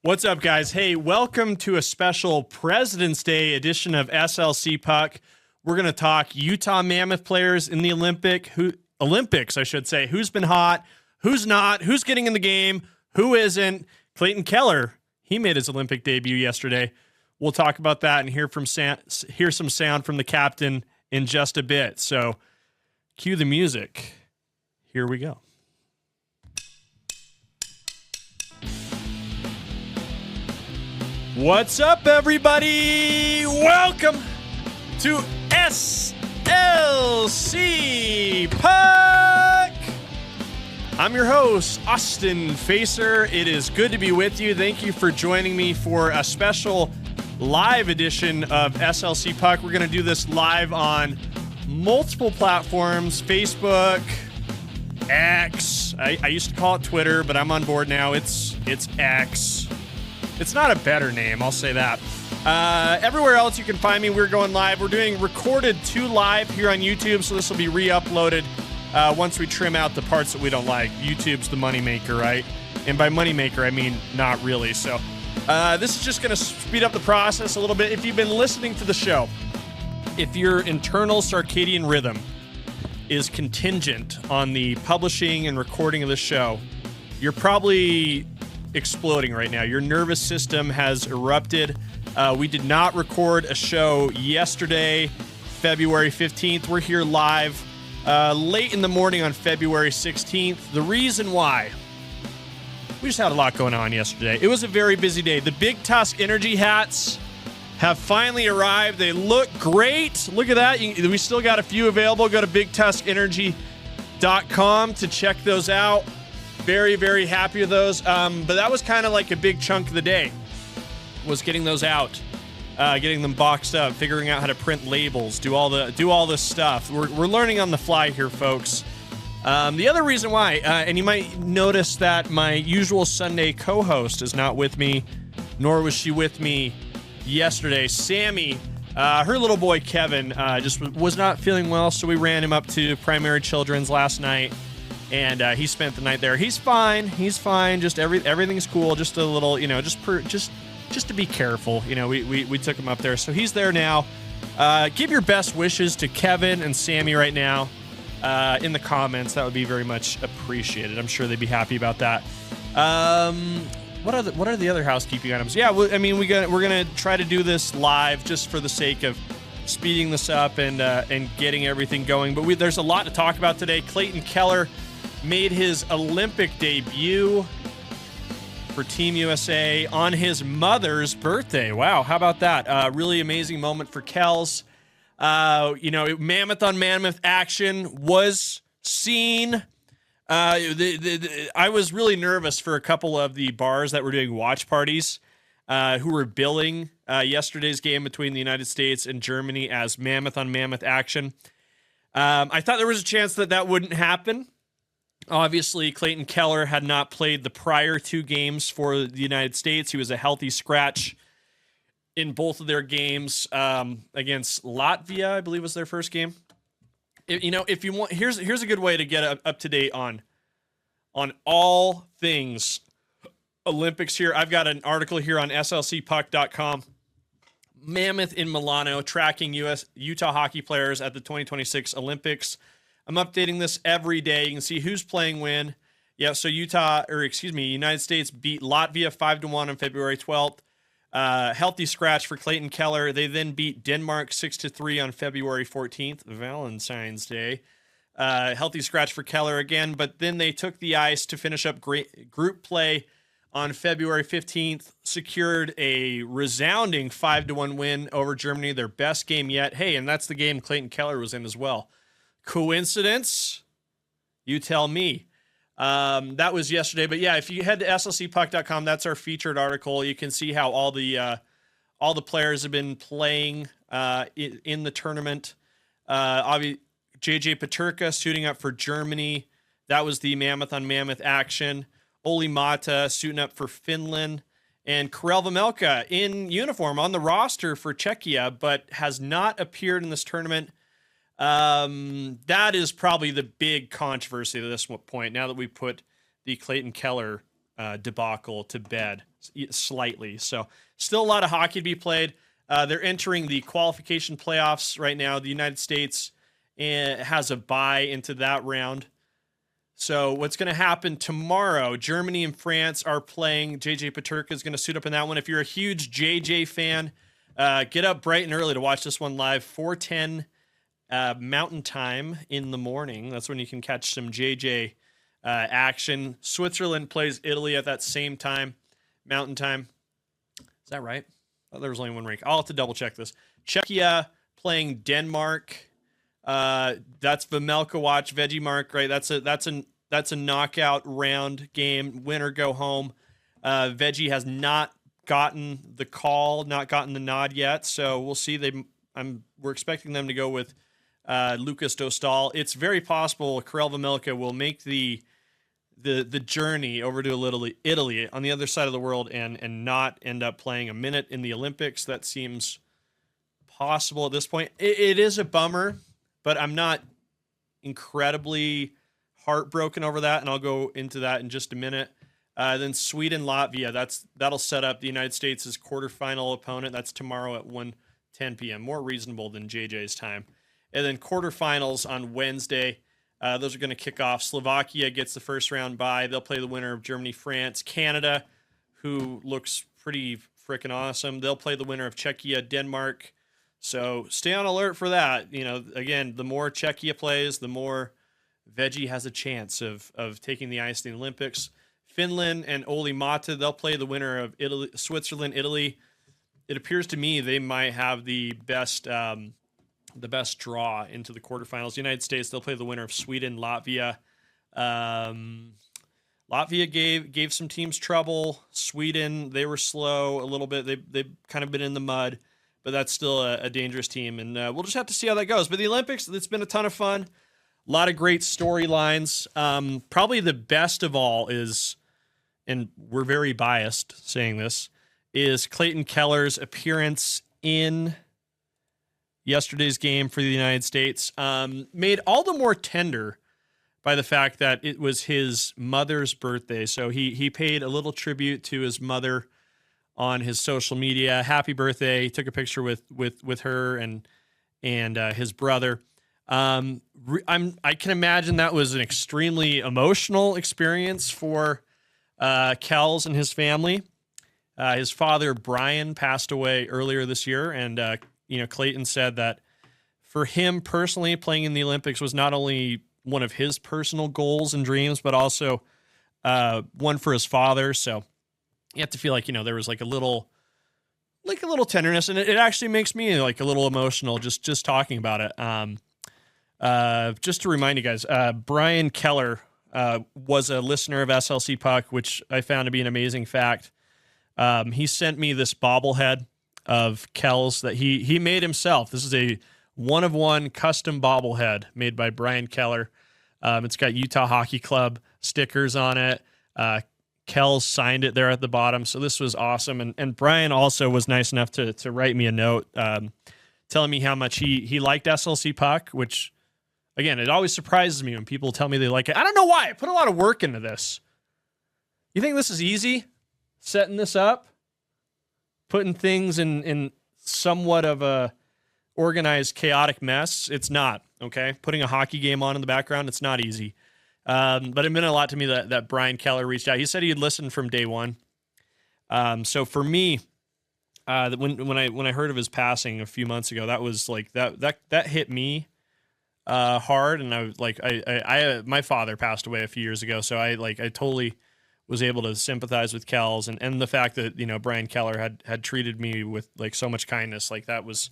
What's up, guys? Hey, welcome to a special President's Day edition of SLC Puck. We're going to talk Utah Mammoth players in the Olympics, I should say. Who's been hot, who's not, who's getting in the game, who isn't. Clayton Keller, he made his Olympic debut yesterday. We'll talk about that and hear some sound from the captain in just a bit. So, cue the music. Here we go. What's up, everybody? Welcome to SLC Puck. I'm your host, Austin Facer. It is good to be with you. Thank you for joining me for a special live edition of SLC Puck. We're going to do this live on multiple platforms, Facebook, X. I used to call it Twitter, but I'm on board now. It's X. It's not a better name, I'll say that. Everywhere else you can find me, we're going live. We're doing recorded to live here on YouTube, so this will be re-uploaded once we trim out the parts that we don't like. YouTube's the moneymaker, right? And by moneymaker, I mean not really. So this is just going to speed up the process a little bit. If you've been listening to the show, if your internal circadian rhythm is contingent on the publishing and recording of the show, you're probably exploding right now. Your nervous system has erupted. We did not record a show yesterday, February 15th. We're here live late in the morning on February 16th. The reason why, we just had a lot going on yesterday. It was a very busy day. The Big Tusk Energy hats have finally arrived. They look great. Look at that. We still got a few available. Go to bigtuskenergy.com to check those out. Very, very happy with those. But that was kind of like a big chunk of the day, was getting those out, getting them boxed up, figuring out how to print labels, do all this stuff. We're learning on the fly here, folks. The other reason why, and you might notice that my usual Sunday co-host is not with me, nor was she with me yesterday. Sammy, her little boy Kevin, just was not feeling well, so we ran him up to Primary Children's last night. And he spent the night there. He's fine. Just everything's cool. Just a little, just to be careful. We took him up there, so he's there now. Give your best wishes to Kevin and Sammy right now in the comments. That would be very much appreciated. I'm sure they'd be happy about that. What are the other housekeeping items? Yeah, we're gonna try to do this live just for the sake of speeding this up and getting everything going. But there's a lot to talk about today. Clayton Keller made his Olympic debut for Team USA on his mother's birthday. Wow, how about that? Really amazing moment for Kells. Mammoth on mammoth action was seen. I was really nervous for a couple of the bars that were doing watch parties who were billing yesterday's game between the United States and Germany as mammoth on mammoth action. I thought there was a chance that wouldn't happen. Obviously, Clayton Keller had not played the prior two games for the United States. He was a healthy scratch in both of their games against Latvia, I believe was their first game. If you want, here's a good way to get up to date on all things Olympics here. I've got an article here on slcpuck.com. Mammoth in Milano, tracking Utah hockey players at the 2026 Olympics. I'm updating this every day. You can see who's playing when. Yeah, so United States beat Latvia 5-1 on February 12th. Healthy scratch for Clayton Keller. They then beat Denmark 6-3 on February 14th, Valentine's Day. Healthy scratch for Keller again, but then they took the ice to finish up group play on February 15th, secured a resounding 5-1 win over Germany, their best game yet. Hey, and that's the game Clayton Keller was in as well. Coincidence? You tell me. That was yesterday, but yeah, if you head to slcpuck.com, that's our featured article. You can see how all the players have been playing in the tournament. JJ Peterka suiting up for Germany. That was the mammoth on mammoth action. Olli Mata suiting up for Finland. And Karel Vejmelka in uniform on the roster for Czechia, but has not appeared in this tournament. That is probably the big controversy at this point, now that we put the Clayton Keller debacle to bed slightly. So still a lot of hockey to be played. They're entering the qualification playoffs right now. The United States has a bye into that round. So what's going to happen tomorrow, Germany and France are playing. JJ Peterka is going to suit up in that one. If you're a huge JJ fan, get up bright and early to watch this one live. 4:10 Mountain Time in the morning. That's when you can catch some JJ action. Switzerland plays Italy at that same time, Mountain Time. Is that right? Oh, there was only one rank. I'll have to double check this. Czechia playing Denmark. That's Vemelka watch. Veggiemark, right? That's a knockout round game. Winner go home. Veggie has not gotten the call, not gotten the nod yet, so we'll see. We're expecting them to go with Lucas Dostal. It's very possible Karel Vemelka will make the journey over to Italy on the other side of the world and not end up playing a minute in the Olympics. That seems possible at this point. It is a bummer, but I'm not incredibly heartbroken over that, and I'll go into that in just a minute. Then Sweden, Latvia, that'll set up the United States' quarterfinal opponent. That's tomorrow at 1:10 p.m. More reasonable than JJ's time. And then quarterfinals on Wednesday. Those are going to kick off. Slovakia gets the first round bye. They'll play the winner of Germany, France. Canada, who looks pretty freaking awesome, they'll play the winner of Czechia, Denmark. So stay on alert for that. Again, the more Czechia plays, the more Veggie has a chance of taking the ice in the Olympics. Finland and Olli Mata, they'll play the winner of Switzerland, Italy. It appears to me they might have the best draw into the quarterfinals. The United States, they'll play the winner of Sweden, Latvia. Latvia gave some teams trouble. Sweden, they were slow a little bit. They've kind of been in the mud, but that's still a dangerous team, and we'll just have to see how that goes. But the Olympics, it's been a ton of fun. A lot of great storylines. Probably the best of all is, and we're very biased saying this, is Clayton Keller's appearance in yesterday's game for the United States. Made all the more tender by the fact that it was his mother's birthday. So he paid a little tribute to his mother on his social media. Happy birthday. He took a picture with her and his brother. I can imagine that was an extremely emotional experience for Kells and his family. His father, Brian, passed away earlier this year, and Clayton said that for him personally, playing in the Olympics was not only one of his personal goals and dreams, but also one for his father. So you have to feel like, there was like a little tenderness, and it actually makes me like a little emotional just talking about it. Just to remind you guys, Brian Keller was a listener of SLC Puck, which I found to be an amazing fact. He sent me this bobblehead of Kells that he made himself. This is a one-of-one custom bobblehead made by Brian Keller. It's got Utah Hockey Club stickers on it. Kells signed it there at the bottom, so this was awesome. And Brian also was nice enough to write me a note telling me how much he liked SLC Puck, which, again, it always surprises me when people tell me they like it. I don't know why. I put a lot of work into this. You think this is easy? Setting this up? Putting things in somewhat of a organized, chaotic mess? It's not, okay? Putting a hockey game on in the background, it's not easy. But it meant a lot to me that Brian Keller reached out. He said he had listened from day one. So for me, when I heard of his passing a few months ago, that was like that hit me hard, and I was like, I my father passed away a few years ago, so I totally was able to sympathize with Kells, and the fact that Brian Keller had treated me with like so much kindness, like that was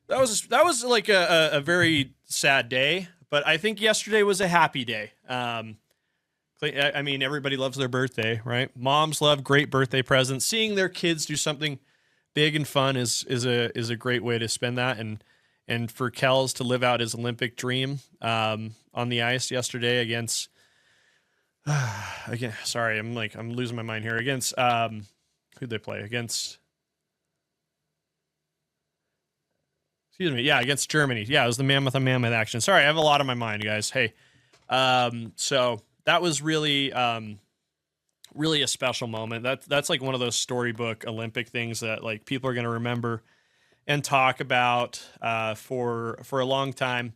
like a very sad day. But I think yesterday was a happy day. I mean, everybody loves their birthday, right? Moms love great birthday presents. Seeing their kids do something big and fun is a great way to spend that, and for Kells to live out his Olympic dream on the ice yesterday against again, sorry, I'm losing my mind here, against who'd they play against? Excuse me. Yeah, against Germany. Yeah, it was the mammoth on mammoth action. Sorry, I have a lot on my mind, guys. Hey, so that was really Really a special moment. That's like one of those storybook Olympic things that like people are going to remember and talk about for a long time.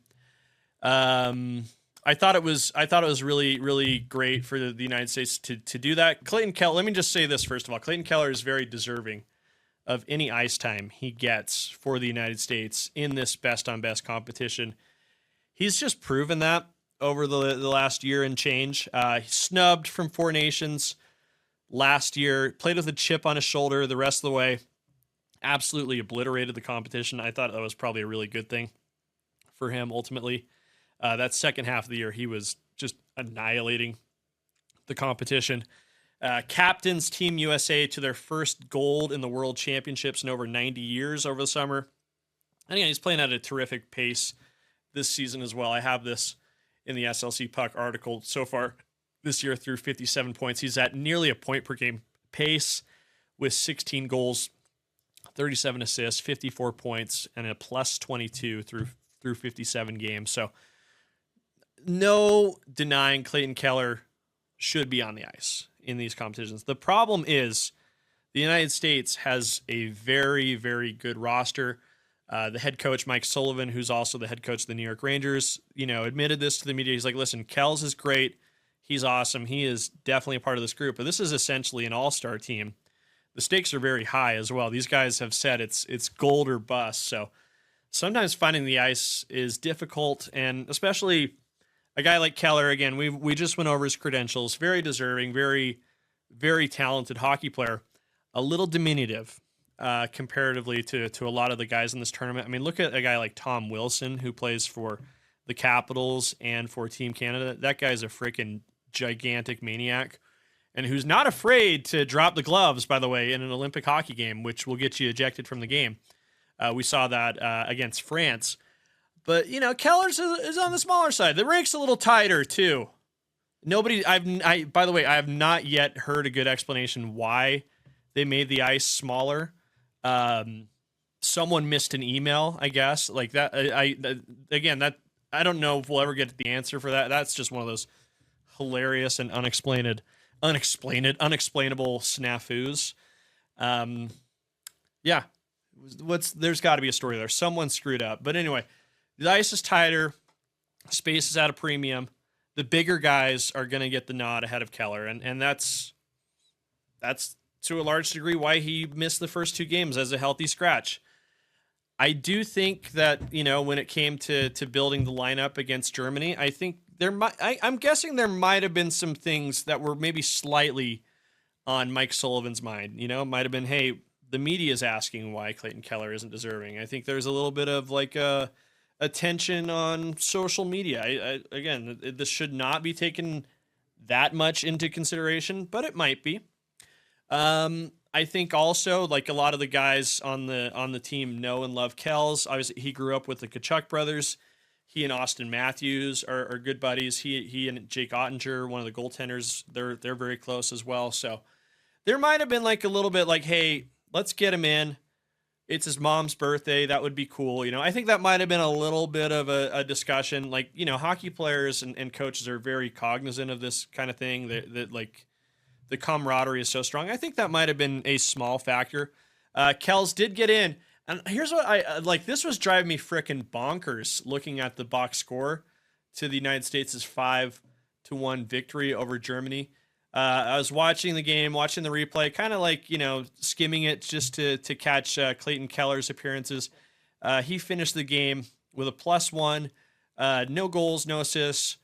I thought it was really great for the United States to do that. Clayton Keller. Let me just say this first of all. Clayton Keller is very deserving of any ice time he gets for the United States in this best on best competition. He's just proven that over the last year and change. Snubbed from Four Nations last year, played with a chip on his shoulder the rest of the way, absolutely obliterated the competition. I thought that was probably a really good thing for him ultimately. That second half of the year, he was just annihilating the competition. Captains Team USA to their first gold in the World Championships in over 90 years over the summer. And again, he's playing at a terrific pace this season as well. I have this in the SLC Puck article so far this year through 57 points. He's at nearly a point per game pace with 16 goals, 37 assists, 54 points, and a plus 22 through 57 games. So no denying Clayton Keller should be on the ice in these competitions. The problem is the United States has a very, very good roster. The head coach, Mike Sullivan, who's also the head coach of the New York Rangers, admitted this to the media. He's like, listen, Kells is great. He's awesome. He is definitely a part of this group, but this is essentially an all-star team. The stakes are very high as well. These guys have said it's gold or bust. So sometimes finding the ice is difficult, and especially a guy like Keller, again, we just went over his credentials. Very deserving, very, very talented hockey player. A little diminutive comparatively to a lot of the guys in this tournament. I mean, look at a guy like Tom Wilson, who plays for the Capitals and for Team Canada. That guy's a freaking gigantic maniac, and who's not afraid to drop the gloves, by the way, in an Olympic hockey game, which will get you ejected from the game. We saw that against France. But, Keller's is on the smaller side. The rink's a little tighter, too. By the way, I have not yet heard a good explanation why they made the ice smaller. Someone missed an email, I guess. Like that, I don't know if we'll ever get the answer for that. That's just one of those hilarious and unexplainable snafus. Yeah. There's got to be a story there. Someone screwed up. But anyway, the ice is tighter. Space is at a premium. The bigger guys are going to get the nod ahead of Keller. And that's to a large degree why he missed the first two games as a healthy scratch. I do think that, when it came to building the lineup against Germany, I think I'm guessing there might have been some things that were maybe slightly on Mike Sullivan's mind. It might have been, hey, the media is asking why Clayton Keller isn't deserving. I think there's a little bit of like attention on social media. Again, this should not be taken that much into consideration, but it might be. I think also like a lot of the guys on the team know and love Kells. Obviously, he grew up with the Tkachuk brothers. He and Austin Matthews are good buddies. He and Jake Ottinger, one of the goaltenders, they're very close as well. So there might have been like a little bit like, hey, let's get him in. It's his mom's birthday. That would be cool. I think that might have been a little bit of a discussion. Like, hockey players and coaches are very cognizant of this kind of thing. That like the camaraderie is so strong. I think that might have been a small factor. Kells did get in. And here's what I like. This was driving me frickin' bonkers looking at the box score to the United States' 5-1 victory over Germany. I was watching the game, watching the replay, kind of like, skimming it just to catch Clayton Keller's appearances. He finished the game with a +1, no goals, no assists,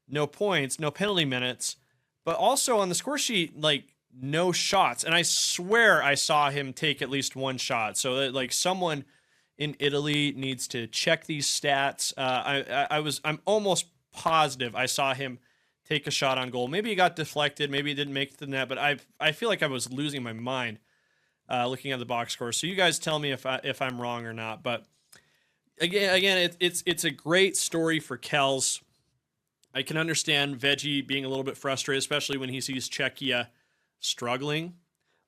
no points, no penalty minutes, but also on the score sheet, like no shots. And I swear I saw him take at least one shot. So that, like, someone in Italy needs to check these stats. I'm almost positive I saw him take a shot on goal. Maybe he got deflected. Maybe he didn't make it to the net, but I feel like I was losing my mind looking at the box score. So you guys tell me if I'm wrong or not. But again, it's a great story for Kells. I can understand Veggie being a little bit frustrated, especially when he sees Czechia struggling.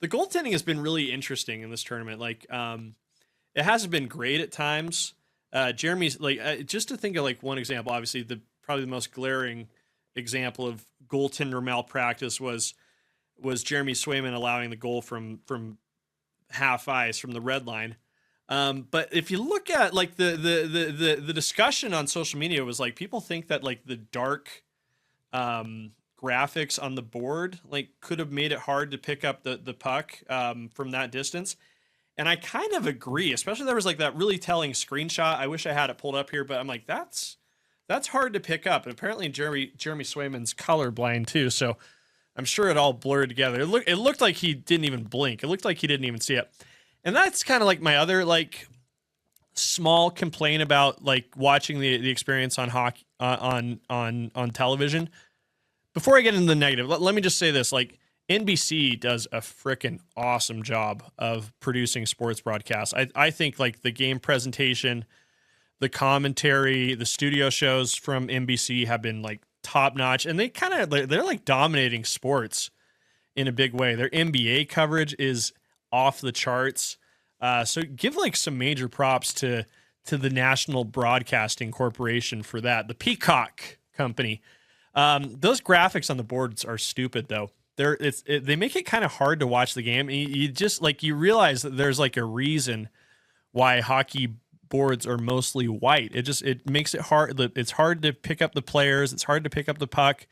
The goaltending has been really interesting in this tournament. Like, it hasn't been great at times. Jeremy's like, just to think of like one example, obviously probably the most glaring example of goaltender malpractice was was Jeremy Swayman allowing the goal from half ice from the red line. But if you look at like the discussion on social media was like people think that like the dark graphics on the board like could have made it hard to pick up the puck from that distance. And I kind of agree, especially there was like that really telling screenshot. I wish I had it pulled up here, but I'm like, that's hard to pick up. And apparently Jeremy Swayman's colorblind too. So I'm sure it all blurred together. It looked like he didn't even blink. It looked like he didn't even see it. And that's kind of like my other like small complaint about like watching the experience on hockey on television. Before I get into the negative, let me just say this, like NBC does a freaking awesome job of producing sports broadcasts. I think like the game presentation, the commentary, the studio shows from NBC have been like top notch, and they're like dominating sports in a big way. Their NBA coverage is off the charts. So give like some major props to the National Broadcasting Corporation for that. The Peacock Company. Those graphics on the boards are stupid though. They make it kind of hard to watch the game. You just like, you realize that there's like a reason why hockey boards are mostly white. It makes it hard. It's hard to pick up the players. It's hard to pick up the puck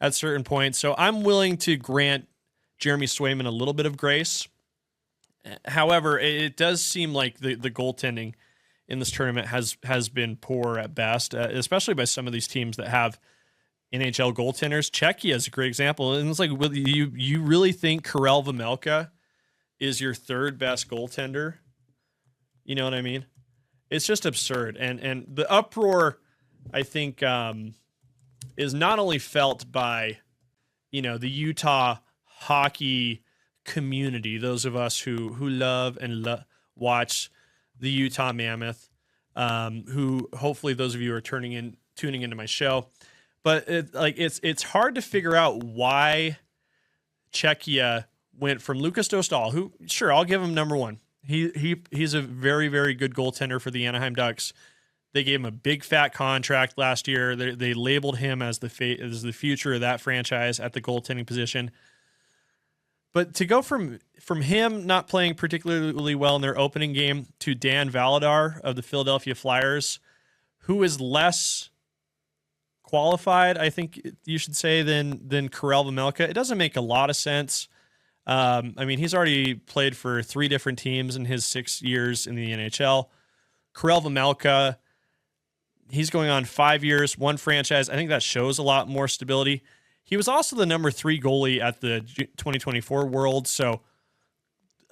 at certain points. So I'm willing to grant Jeremy Swayman a little bit of grace. However, it does seem like the goaltending in this tournament has been poor at best, especially by some of these teams that have NHL goaltenders. Czechia is a great example. And it's like, you really think Karel Vejmelka is your third best goaltender? You know what I mean? It's just absurd. And the uproar, I think, is not only felt by, the Utah hockey community, those of us who love and watch the Utah Mammoth, who hopefully those of you are tuning into my show. But it's hard to figure out why Czechia went from Lukas Dostal, who, sure, I'll give him number one. He's a very, very good goaltender for the Anaheim Ducks. They gave him a big fat contract last year. They labeled him as the future of that franchise at the goaltending position. But to go from him not playing particularly well in their opening game to Dan Valadar of the Philadelphia Flyers, who is less qualified, I think you should say, than Karel Vejmelka, it doesn't make a lot of sense. I mean, he's already played for 3 different teams in his 6 years in the NHL. Karel Vejmelka, he's going on 5 years, 1 franchise. I think that shows a lot more stability. He was also the number 3 goalie at the 2024 World. So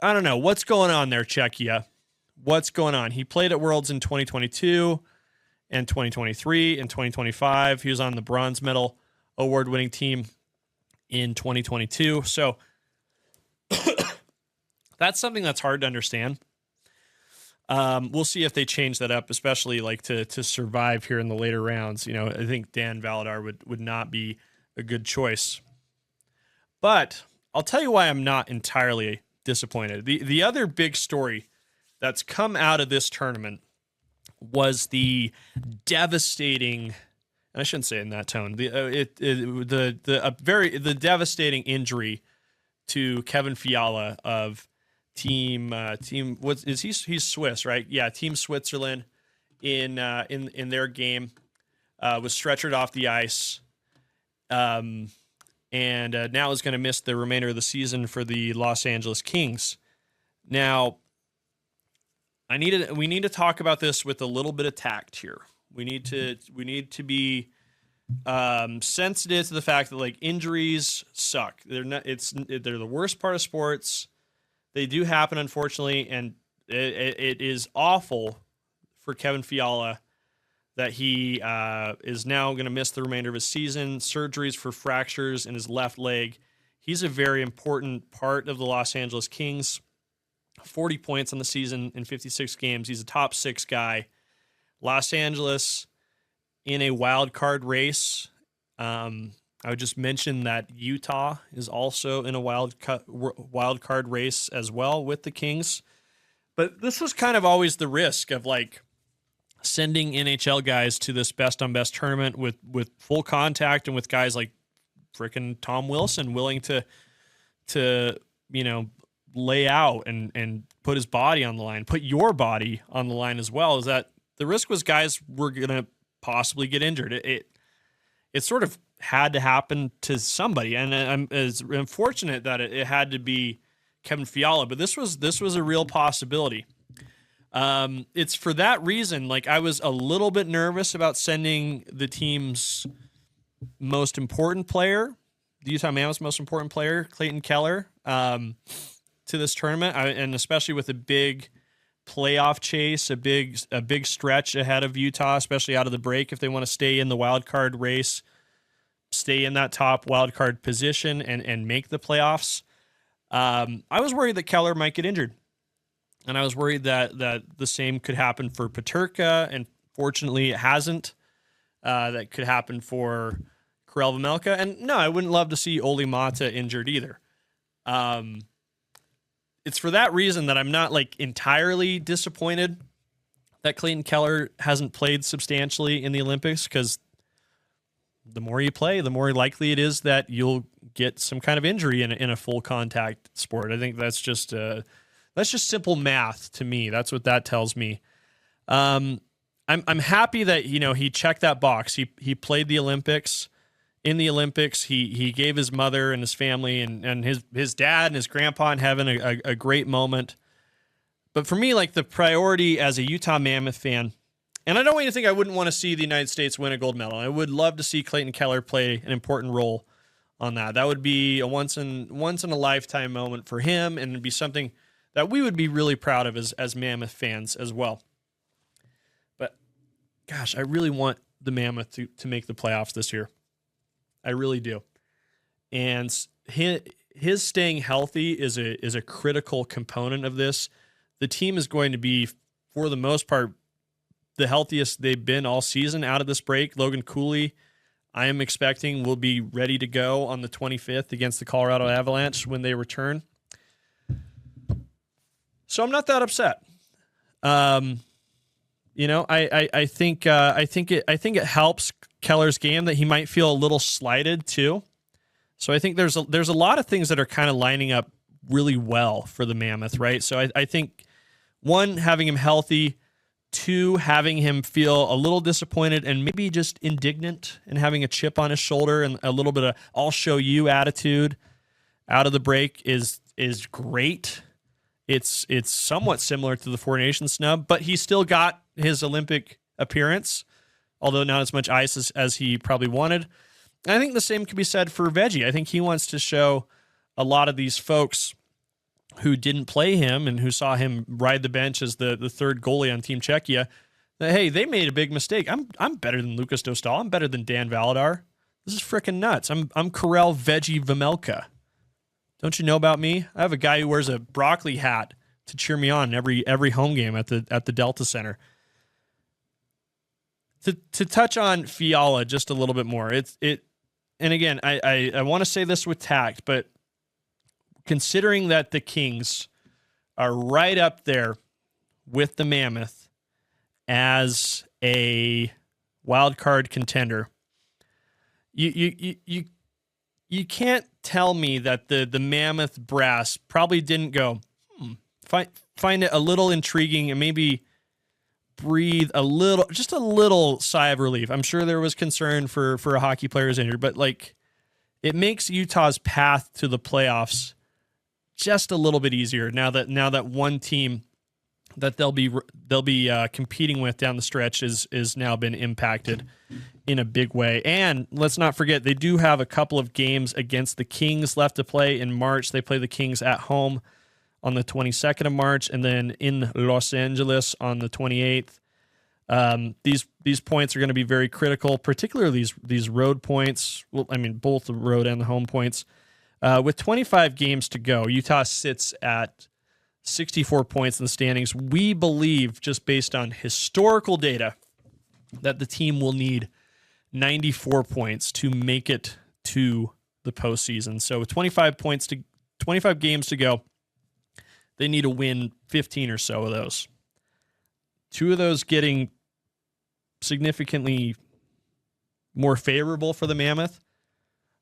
I don't know what's going on there, Czechia. What's going on? He played at Worlds in 2022 and 2023 and 2025. He was on the bronze medal award-winning team in 2022. So that's something that's hard to understand. We'll see if they change that up, especially like to survive here in the later rounds. I think Dan Valadar would not be a good choice. But I'll tell you why I'm not entirely disappointed. The other big story that's come out of this tournament was the devastating, and I shouldn't say it in that tone, the devastating injury to Kevin Fiala of team what is he's Swiss, right? Yeah, Team Switzerland in their game was stretchered off the ice, and now is going to miss the remainder of the season for the Los Angeles Kings. Now, we need to talk about this with a little bit of tact here. We need to be sensitive to the fact that like injuries suck. They're the worst part of sports. They do happen, unfortunately, and it is awful for Kevin Fiala that he is now going to miss the remainder of his season. Surgeries for fractures in his left leg. He's a very important part of the Los Angeles Kings. 40 points on the season in 56 games. He's a top 6 guy. Los Angeles in a wild card race. I would just mention that Utah is also in a wild card race as well with the Kings. But this was kind of always the risk of like sending NHL guys to this best on best tournament with full contact and with guys like frickin' Tom Wilson willing to to, lay out and put his body on the line, put your body on the line as well, is that the risk was guys were going to possibly get injured. It sort of had to happen to somebody, and I'm unfortunate that it had to be Kevin Fiala, but this was a real possibility. It's for that reason, like, I was a little bit nervous about sending the team's most important player, the Utah Mammoth's most important player, Clayton Keller, to this tournament, and especially with a big playoff chase, a big stretch ahead of Utah, especially out of the break, if they want to stay in the wild card race, stay in that top wild card position and make the playoffs. I was worried that Keller might get injured, and I was worried that the same could happen for Peterka, and fortunately it hasn't. That could happen for Karel Vejmelka, and no, I wouldn't love to see Olli Mata injured either. It's for that reason that I'm not like entirely disappointed that Clayton Keller hasn't played substantially in the Olympics, because the more you play, the more likely it is that you'll get some kind of injury in a full contact sport. I think that's just simple math to me. That's what that tells me. I'm happy that, he checked that box. He played the Olympics. In the Olympics, he gave his mother and his family and his dad and his grandpa in heaven a great moment. But for me, like, the priority as a Utah Mammoth fan, and I don't want you to think I wouldn't want to see the United States win a gold medal. I would love to see Clayton Keller play an important role on that. That would be a once in a lifetime moment for him, and it'd be something that we would be really proud of as Mammoth fans as well. But gosh, I really want the Mammoth to make the playoffs this year. I really do. And his staying healthy is a critical component of this. The team is going to be, for the most part, the healthiest they've been all season out of this break. Logan Cooley, I am expecting, will be ready to go on the 25th against the Colorado Avalanche when they return. So I'm not that upset. I think it helps Keller's game that he might feel a little slighted too. So I think there's a lot of things that are kind of lining up really well for the Mammoth, right? So I think, one, having him healthy, two, having him feel a little disappointed and maybe just indignant and having a chip on his shoulder and a little bit of "I'll show you" attitude out of the break is great. It's somewhat similar to the Four Nations snub, but he still got his Olympic appearance, although not as much ice as he probably wanted. And I think the same could be said for Veggie. I think he wants to show a lot of these folks who didn't play him and who saw him ride the bench as the third goalie on Team Czechia that, hey, they made a big mistake. I'm better than Lucas Dostal. I'm better than Dan Valadar. This is freaking nuts. I'm Karel Veggie Vejmelka. Don't you know about me? I have a guy who wears a broccoli hat to cheer me on every home game at the Delta Center. To touch on Fiala just a little bit more, and again, I want to say this with tact, but considering that the Kings are right up there with the Mammoth as a wild card contender, you can't tell me that the Mammoth brass probably didn't go, find it a little intriguing and maybe breathe just a little sigh of relief. I'm sure there was concern for a hockey player who's injured, but like, it makes Utah's path to the playoffs just a little bit easier now that one team that they'll be competing with down the stretch is now been impacted in a big way. And let's not forget, they do have a couple of games against the Kings left to play in March. They play the Kings at home on the 22nd of March, and then in Los Angeles on the 28th. These points are going to be very critical, particularly these road points. Well, I mean, both the road and the home points. With 25 games to go, Utah sits at 64 points in the standings. We believe, just based on historical data, that the team will need 94 points to make it to the postseason. So with 25 games to go, they need to win 15 or so of those. Two of those getting significantly more favorable for the Mammoth.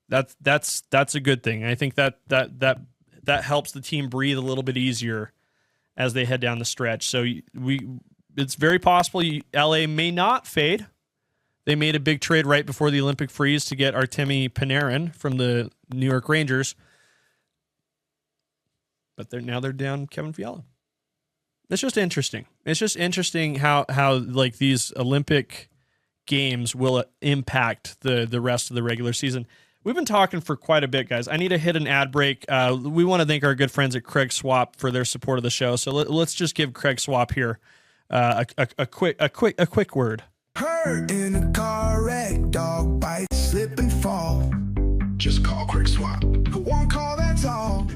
That's a good thing. I think that that helps the team breathe a little bit easier as they head down the stretch. So it's very possible LA may not fade. They made a big trade right before the Olympic freeze to get Artemi Panarin from the New York Rangers. But they're down Kevin Fiala. It's just interesting. It's just interesting how like these Olympic games will impact the rest of the regular season. We've been talking for quite a bit, guys. I need to hit an ad break. We want to thank our good friends at Craig Swap for their support of the show. So let's just give Craig Swap here a quick word. Hurt in a car wreck, dog bite, slip and fall. Just call Craig Swap. One call, that's all.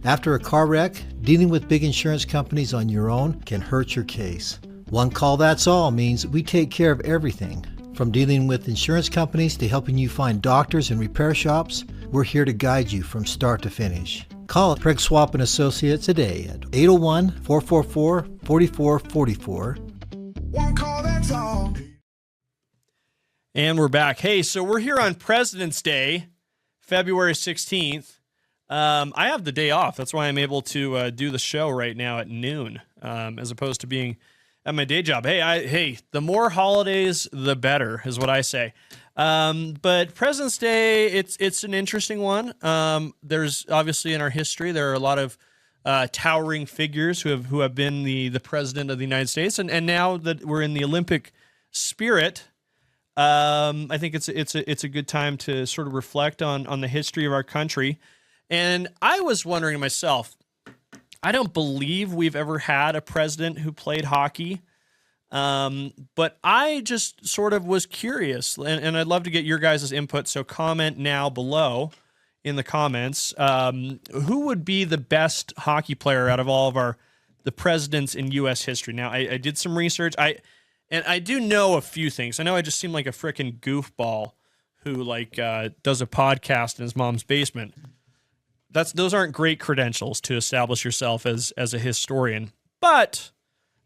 After a car wreck, dealing with big insurance companies on your own can hurt your case. One call, that's all means we take care of everything. From dealing with insurance companies to helping you find doctors and repair shops, we're here to guide you from start to finish. Call Craig Swap & Associates today at 801-444-4444. One call, that's all. And we're back. Hey, so we're here on President's Day, February 16th. I have the day off. That's why I'm able to do the show right now at noon, as opposed to being at my day job. Hey, the more holidays, the better, is what I say. But President's Day, it's an interesting one. There's obviously in our history, there are a lot of towering figures who have been the president of the United States, and now that we're in the Olympic spirit, I think it's a good time to sort of reflect on the history of our country. And I was wondering to myself, I don't believe we've ever had a president who played hockey, but I just sort of was curious, and I'd love to get your guys' input, so comment now below in the comments. Who would be the best hockey player out of all of the presidents in U.S. history? Now, I did some research, and I do know a few things. I know I just seem like a freaking goofball who does a podcast in his mom's basement. Those aren't great credentials to establish yourself as a historian. But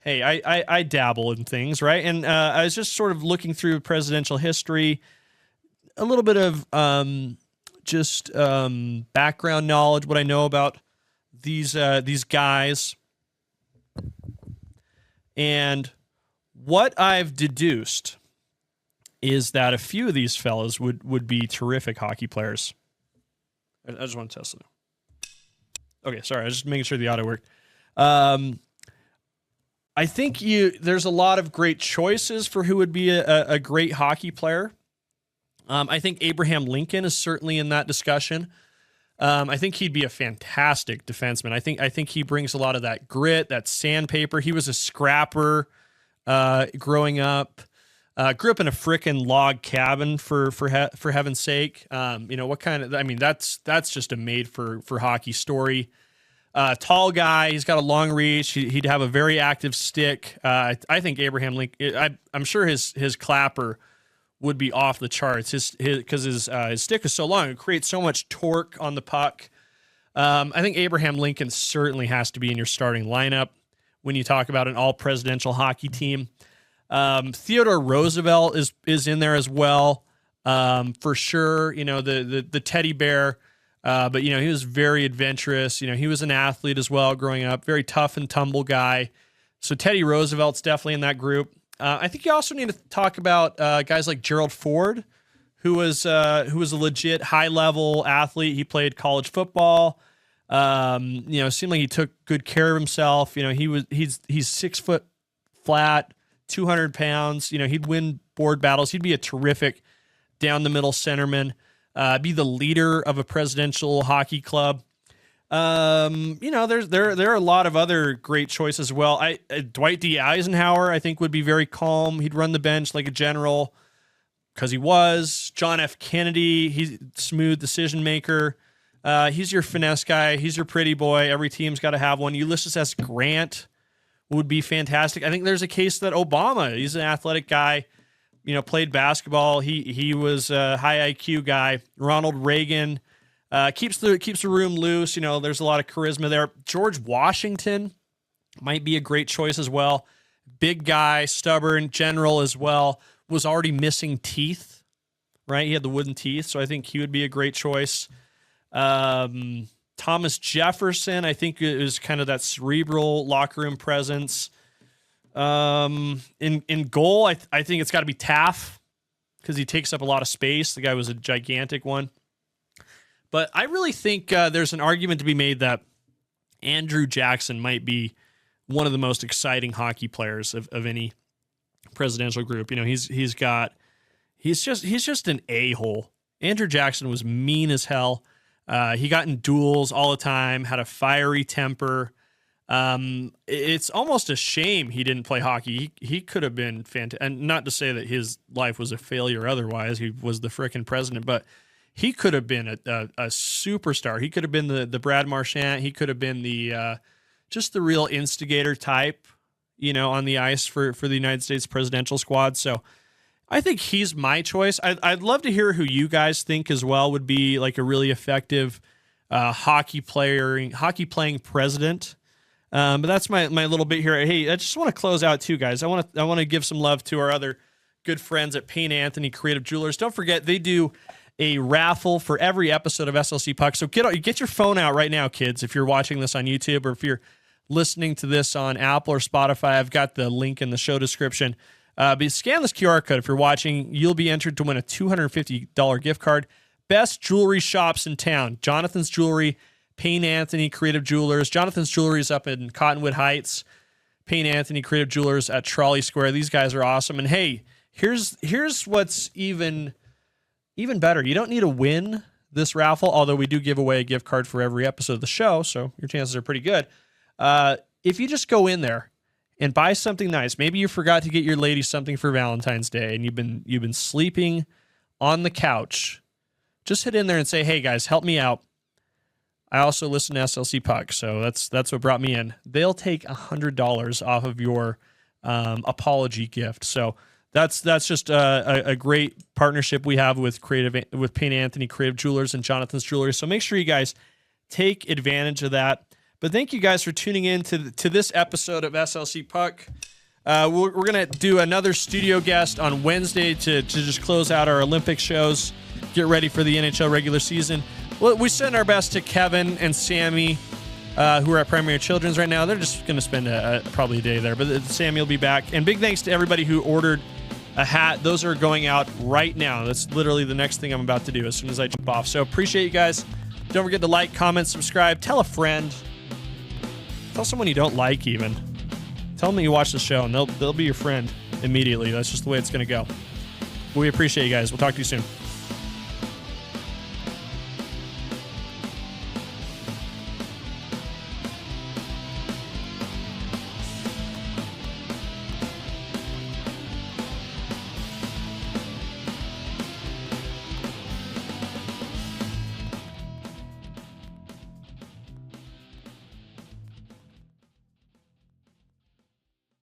hey, I dabble in things, right? And I was just sort of looking through presidential history, a little bit of background knowledge, what I know about these guys, and what I've deduced is that a few of these fellas would be terrific hockey players. I just want to test something. Okay, sorry, I was just making sure the audio worked. I think there's a lot of great choices for who would be a great hockey player. I think Abraham Lincoln is certainly in that discussion. I think he'd be a fantastic defenseman. I think he brings a lot of that grit, that sandpaper. He was a scrapper growing up. Grew up in a frickin' log cabin for heaven's sake. What kind of? I mean, that's just a made for hockey story. Tall guy, he's got a long reach. He'd have a very active stick. I think Abraham Lincoln. I'm sure his clapper would be off the charts. Because his stick is so long, it creates so much torque on the puck. I think Abraham Lincoln certainly has to be in your starting lineup when you talk about an all-presidential hockey team. Theodore Roosevelt is in there as well, for sure. The teddy bear, but he was very adventurous. He was an athlete as well growing up, very tough and tumble guy. So Teddy Roosevelt's definitely in that group. I think you also need to talk about guys like Gerald Ford, who was a legit high level athlete. He played college football. Seemed like he took good care of himself. He's 6 foot flat, 200 pounds. He'd win board battles. He'd be a terrific down the middle centerman, be the leader of a presidential hockey club. There are a lot of other great choices as well. Dwight D. Eisenhower, I think, would be very calm. He'd run the bench like a general because he was. John F. Kennedy, he's a smooth decision maker. He's your finesse guy. He's your pretty boy. Every team's got to have one. Ulysses S. Grant would be fantastic. I think there's a case that Obama, he's an athletic guy, played basketball. He was a high IQ guy. Ronald Reagan keeps the room loose. There's a lot of charisma there. George Washington might be a great choice as well. Big guy, stubborn, general as well. Was already missing teeth, right? He had the wooden teeth, so I think he would be a great choice. Thomas Jefferson, I think it was kind of that cerebral locker room presence. In goal, I think it's got to be Taff because he takes up a lot of space. The guy was a gigantic one. But I really think there's an argument to be made that Andrew Jackson might be one of the most exciting hockey players of any presidential group. You know, he's just an a-hole. Andrew Jackson was mean as hell. He got in duels all the time, had a fiery temper. It's almost a shame he didn't play hockey. He could have been fantastic. And not to say that his life was a failure otherwise. He was the frickin' president, but he could have been a superstar. He could have been the Brad Marchand. He could have been the just the real instigator type, you know, on the ice for the United States presidential squad. So I think he's my choice. I'd love to hear who you guys think as well would be like a really effective hockey playing president. But that's my little bit here. Hey, I just want to close out too, guys. I want to give some love to our other good friends at Payne Anthony Creative Jewelers. Don't forget, they do a raffle for every episode of SLC Puck. So get your phone out right now, kids. If you're watching this on YouTube or if you're listening to this on Apple or Spotify, I've got the link in the show description. But scan this QR code if you're watching. You'll be entered to win a $250 gift card. Best jewelry shops in town. Jonathan's Jewelry, Payne Anthony Creative Jewelers. Jonathan's Jewelry is up in Cottonwood Heights. Payne Anthony Creative Jewelers at Trolley Square. These guys are awesome. And hey, here's what's even better. You don't need to win this raffle, although we do give away a gift card for every episode of the show, so your chances are pretty good. If you just go in there and buy something nice, maybe you forgot to get your lady something for Valentine's Day and you've been sleeping on the couch, just hit in there and say, hey guys, help me out. I also listen to SLC Puck, so that's what brought me in. They'll take $100 off of your apology gift. So that's just a great partnership we have with Payne Anthony Creative Jewelers and Jonathan's Jewelry. So make sure you guys take advantage of that. But thank you guys for tuning in to this episode of SLC Puck. We're going to do another studio guest on Wednesday to just close out our Olympic shows, get ready for the NHL regular season. Well, we send our best to Kevin and Sammy, who are at Primary Children's right now. They're just going to spend probably a day there, but Sammy will be back. And big thanks to everybody who ordered a hat. Those are going out right now. That's literally the next thing I'm about to do as soon as I jump off. So appreciate you guys. Don't forget to like, comment, subscribe. Tell a friend. Tell someone you don't like even. Tell them that you watch the show, and they'll be your friend immediately. That's just the way it's going to go. We appreciate you guys. We'll talk to you soon.